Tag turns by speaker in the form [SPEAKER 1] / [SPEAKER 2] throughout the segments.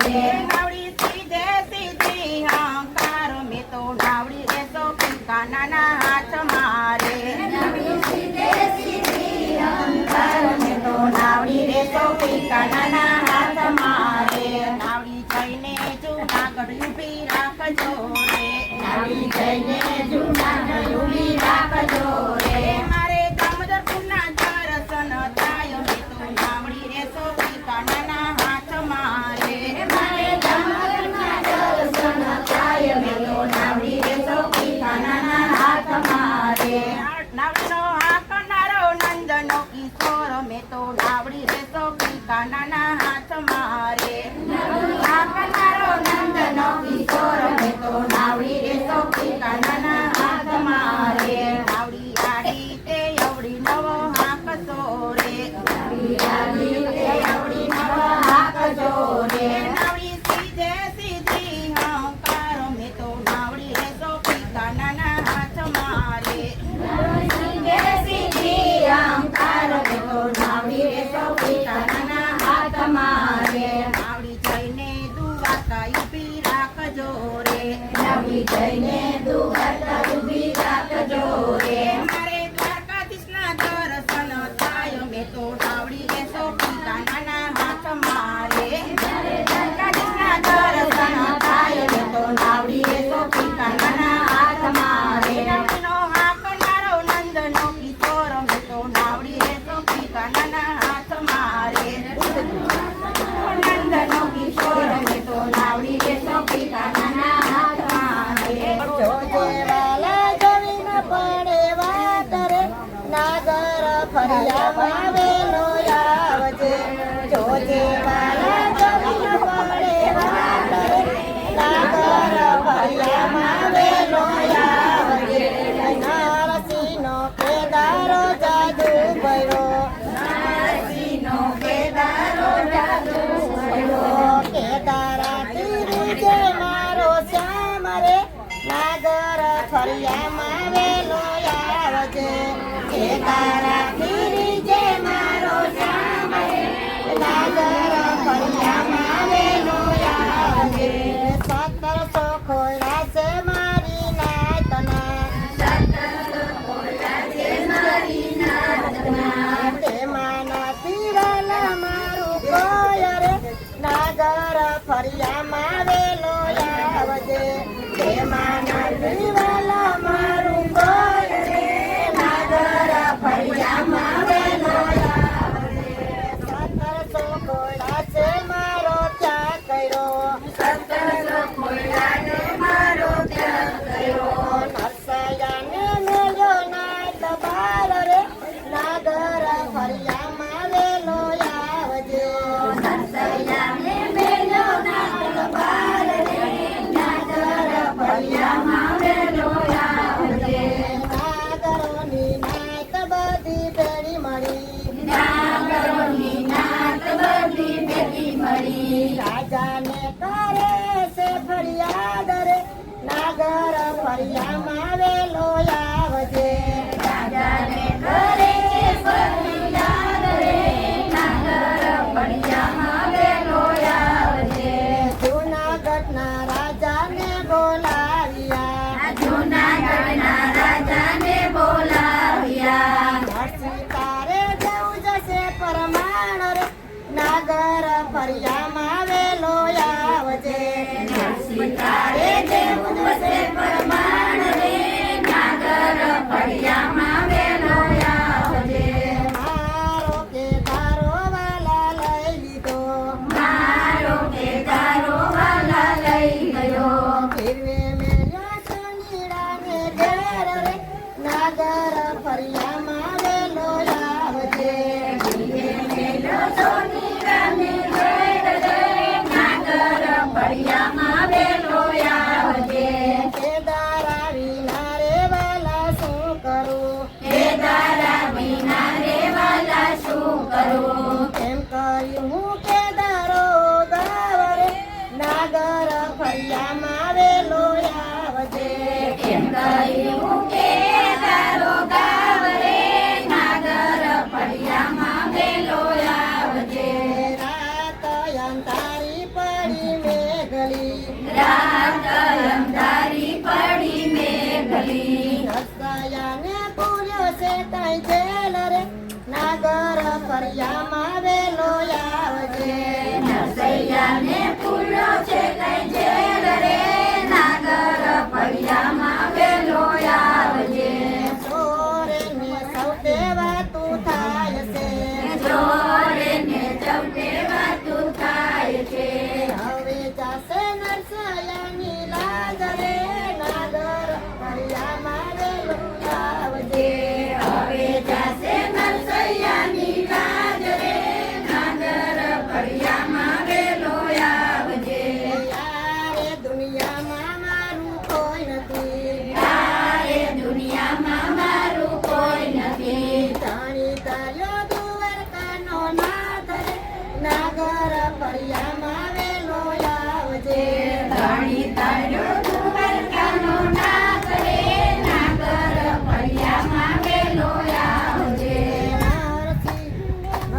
[SPEAKER 1] રે
[SPEAKER 2] નાવડી સીધે સીધી હંકાર મેં તો નાવડી રેસો કાનાના હાથ મારે
[SPEAKER 1] નાવડી સીધે સીધી હંકાર
[SPEAKER 2] મેં તો નાવડી રેસો કાનાના હાથ મારે નાવડી જઈને જૂનાગઢ ઊભી રાખજો રે
[SPEAKER 1] નાવડી જઈને જૂનાગઢ ઊભી રાખજો રે
[SPEAKER 2] મારે દામોદરપુરના દર્શન થાય મેં તો નાવડી રેસો કાનાના હાથ મારે
[SPEAKER 1] મારે દામોદરના દર્શન થાય મેં તો નાવડી રેસો કાનાના હાથ મારે
[SPEAKER 2] નાવડીનો હાકનારો નંદનો કિશોર મેં તો નાવડી રેસો કાનાના હાથ મારે
[SPEAKER 1] હાકનારો નંદનો કિશોર મેં તો નાવડી રેસો કાનાના હાથ મારે
[SPEAKER 2] નાવડી આડી તે અવડી નવો હાકતો રે
[SPEAKER 1] નાવડી આડી તે અવળી નવો હાકજો રે
[SPEAKER 2] નાવડી સીધે સીધી હંકાર મેં તો નાવડી રેસો કાનાના હાથ મારે
[SPEAKER 1] સીધે સીધી હંકાર મેં તો નાવડી રેસો કાનાના હાથ મારે
[SPEAKER 2] નાવડી જઈને દ્વારકા ઊભી રાખજો રે
[SPEAKER 1] નાવડી જઈને દ્વારકા ઊભી રાખજો રે
[SPEAKER 2] મારે દ્વારકાધીશના દર્શન થાય મેં તો નાવડી રેસો કાનાના હાથ મારે
[SPEAKER 1] દ્વારકાધીશના દર્શન થાય મેં તો નાવડી રેસો કાનાના હાથ મારે
[SPEAKER 2] નાવડીનો હાકનારો નંદનો કિશોર મેં તો નાવડી રેસો કાનાના હાથ મારે
[SPEAKER 1] નંદનો કિશોર મેં તો નાવડી રેસો કાનાના હાથ મારે
[SPEAKER 2] જોજે વાલા જમીન પડે વાત રે નાગર ફરિયામાં વેલો આવજે જોજે વાલા જમીન પડે વાત રે નાગર ફરિયામાં વેલો આવજે નારસીનો કેદારો જાદુ ભર્યો
[SPEAKER 1] નારસીનો કેદારો જાદુ ભર્યો
[SPEAKER 2] કેદારા તીરી જે મારો શ્યામ રે નાગર ફરિયામાં વેલો આવજે
[SPEAKER 1] કેદારા તીરી જે મારો શ્યામ રે
[SPEAKER 2] નાગર ફરિયામાં વેલો આવજે 1700 ખોળા છે મારી નાતના તેમાં નથી રહેલા મારું કોઈ રે નાગર ફરિયામાં વેલો આવજે તેમાં નથી રહેલા મારું કોઈ રે નાગર ફરિયામાં વેલો આવજે 1700 ખોળા છે મારો ત્યાગ કર્યો
[SPEAKER 1] 1700 ખોળાને મારો ત્યાગ કર્યો
[SPEAKER 2] નરસૈયાને મેલ્યો નાથ બાર રે નાગર ફરિયામાં વેલો આવજે
[SPEAKER 1] નરસૈયાને મેલ્યો નાથ બાર રે નાગર ફરિયામાં વેલો આવજે
[SPEAKER 2] નાગરોની નાથ બધી ભેળી મળી
[SPEAKER 1] નાગરોની નાથ બધી ભેગી મળી
[SPEAKER 2] રાજાને કરે છે ફરિયાદ રે નાગર ફરિયામાં વેલો આવજે
[SPEAKER 1] રાજાને કરે ફરિયાદ રે નાગર ફરિયામાં વેલો આવજે
[SPEAKER 2] જૂનાગઢના રાજાને બોલાવ્યા
[SPEAKER 1] જૂનાગઢના રાજાને બોલાવ્યા
[SPEAKER 2] નરસિંહ તારે જવું જશે પરમાણ રે નાગર ફરિયામાં વેલો આવજે
[SPEAKER 1] નરસિંહ દેવું વસે પરમાણ રે નાગર ફળિયામાં વેલો આવજે
[SPEAKER 2] મારો કે તારો વાલા લઈ લીધો
[SPEAKER 1] મારો કેદારો વાલા લઈ ગયો
[SPEAKER 2] ફેરવે મેલ્યો સુનીડાને ઘેર રે નાગર ફરિયામાં વેલો આવજે
[SPEAKER 1] મેલો સોની રાને ઘેર રે નાગર ફળિયામાં વેલો આવજે
[SPEAKER 2] અંધારી પડી મેઘલી
[SPEAKER 1] રાત અંધારી પડી મેઘલી
[SPEAKER 2] નરસૈયાને પૂર્યો છે કઈ જેલ રે નાગર ફરિયામાં વેલો આવજે
[SPEAKER 1] નરસૈયાને ફૂલ્યો છે કઈ જેલ રે નાગર ફળિયામાં વેલો આવજે
[SPEAKER 2] ચોરે ને સૌતે વાતું થાય છે
[SPEAKER 1] ચોરે ને ચૌટે વાતું થાય છે
[SPEAKER 2] હવે જાશે નરસૈયાની લાજ રે નાગર ફરિયામાં વેલો આવજે
[SPEAKER 1] હવે જાશે નરસૈયાની લાજ રે નાગર ફળિયામાં વેલો આવજે
[SPEAKER 2] યારે દુનિયામાં મારું કોઈ નથી
[SPEAKER 1] તારે દુનિયામાં મારું કોઈ નથી
[SPEAKER 2] જાણી તાર્યો દ્વારકાનો નાથ રે નાગર ફરિયામાં વેલો આવજે
[SPEAKER 1] ધણી તાર્યો દ્વારકાનો નાથ રે નાગર ફળિયામાં વેલો આવજે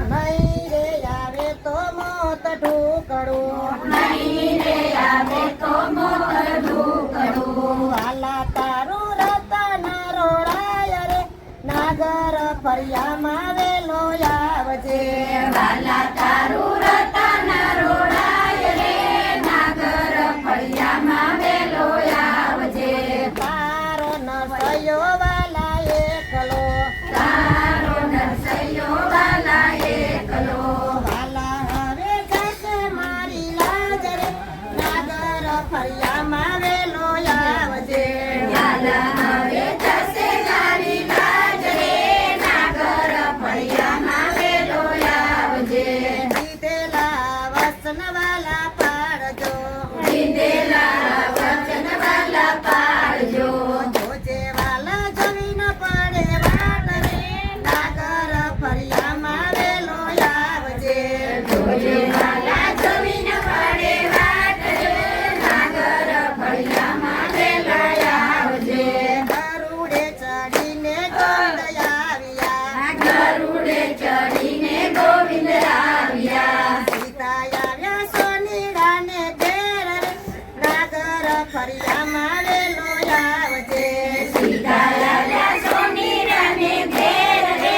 [SPEAKER 2] નહીં રે આવે તો મોત ઢોકળું
[SPEAKER 1] નહીં રે આવે તો મોત ઢોકળું
[SPEAKER 2] વાલા તારું રતન રોડાય રે નાગર ફરિયામાં વેલો આવજે
[SPEAKER 1] વાલા તારું રતન રોડાય રે નાગર ફળિયામાં વેલો આવજે
[SPEAKER 2] તારો નરસૈયો વાલા એકલો
[SPEAKER 1] તારો નરસૈયો વાલા એકલો
[SPEAKER 2] વાલા હવે જશે મારી લાજ રે નાગર ફરિયામાં વેલો આવજે
[SPEAKER 1] વાલા હવે જશે મારી લાજ રે નાગર ફળિયામાં વેલો આવજે
[SPEAKER 2] દીધેલા વસન વાલા પાડજો
[SPEAKER 1] દીધેલા વચન વાલા પાળજો
[SPEAKER 2] જોજે વાલા જમીન પડે વાટ રે નાગર ફરિયામાં વેલો આવજે
[SPEAKER 1] જોજે વાલા જમીન પડે વાટ રે નાગર ફળિયામાં વેલો આવજે
[SPEAKER 2] ગરુડે ચડીને ગોંડ આવ્યા
[SPEAKER 1] ગરુડે ચડીને ગોવિંદ આવ્યા
[SPEAKER 2] સીતા આવ્યા સોનીડાને ઘેર રે નાગર ફરિયામાં વેલો આવજે
[SPEAKER 1] સીતા આવ્યા સોનીરાને ઘેર રે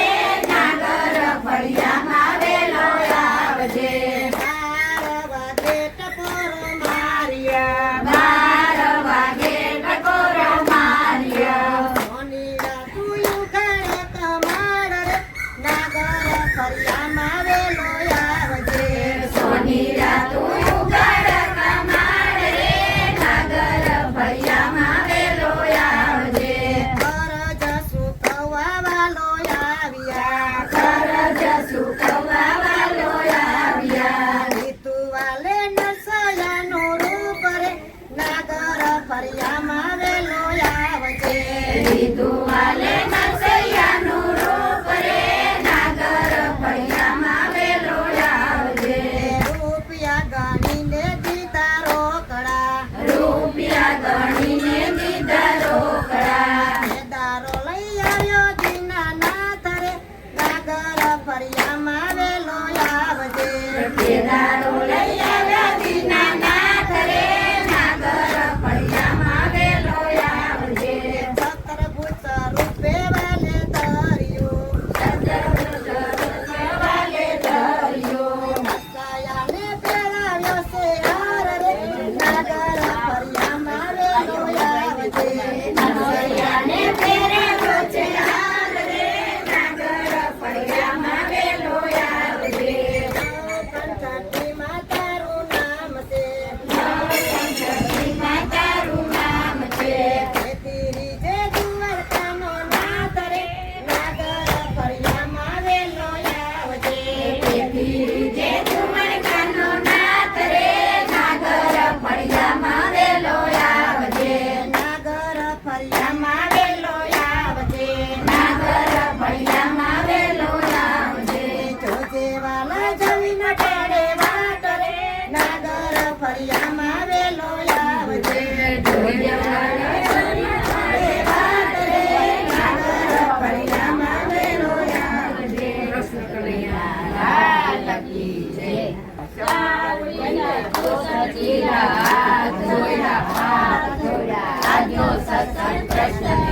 [SPEAKER 1] નાગર ફળિયામાં વેલો આવજે
[SPEAKER 2] 12 વાગે ટપોરો માર્યા
[SPEAKER 1] 12 વાગે ટકોરો માર્યો
[SPEAKER 2] સોનીડા તું ઘરે કમાડ રે નાગર ફરિયામાં વેલો આવજે
[SPEAKER 1] સોનીરા તું ઉગાડ કમાડ રે નાગર ફળિયામાં વેલો આવજે
[SPEAKER 2] કરજ સુકવા વાલો આવ્યા
[SPEAKER 1] કરજ સુકવા વાલો આવ્યા
[SPEAKER 2] રીતુ વાલે નરસૈયાનો રૂપ રે નાગર ફરિયામાં વેલો આવજે
[SPEAKER 1] લીધું વાલે નરસૈયાનું રૂપ રે નાગર ફળિયામાં વેલો આવજે
[SPEAKER 2] રૂપિયા ગણીને દીધા રોકડા
[SPEAKER 1] રૂપિયા ગણીને દીધા રોકડા
[SPEAKER 2] દારો લઈ આવ્યો દીનાનાથ રે નાગર ફરિયામાં વેલો આવજે
[SPEAKER 1] કેદારો લઈ આવ્યા દીનાનાથ રે નાગર ફળિયામાં વેલો આવજે
[SPEAKER 2] સત્રભુજ રૂપે વાલે ધર્યું
[SPEAKER 1] વાલે ધર્યો
[SPEAKER 2] નરસૈયાને પહેરાવ્યો છે હાર રે નાગર ફરિયામાં વેલો આવજે
[SPEAKER 1] નરસૈયાને પહેરાવ્યો છે હાર રે નાગર ફળિયામાં વેલો આવજે
[SPEAKER 2] કંઠાટીમાં તારું નામ છે
[SPEAKER 1] કંઠીમાં તારું નામ છે
[SPEAKER 2] ખેતીરી જે દ્વારકાનો નાથ રે નાગર ફરિયામાં વેલો આવજે
[SPEAKER 1] તેથી જે ઝુમણકાનો નાથ રે નાગર ફળિયામાં વેલો આવજે
[SPEAKER 2] નાગર ફરિયામાં વેલો આવજે
[SPEAKER 1] નાગર ફળિયામાં વેલો આવજે
[SPEAKER 2] જોજે વાલા જમીન પડે વાટ રે નાગર ફરિયામાં વેલો આવજે
[SPEAKER 1] જોજે વાલો
[SPEAKER 2] પડે વાટ રે નાગર ફરિયામાં વેલો આવજે
[SPEAKER 1] કૃષ્ણ કનૈયા લાલ કી જય. વકીલા હાથ જોડ્યા આજનો સત્સંગ કૃષ્ણ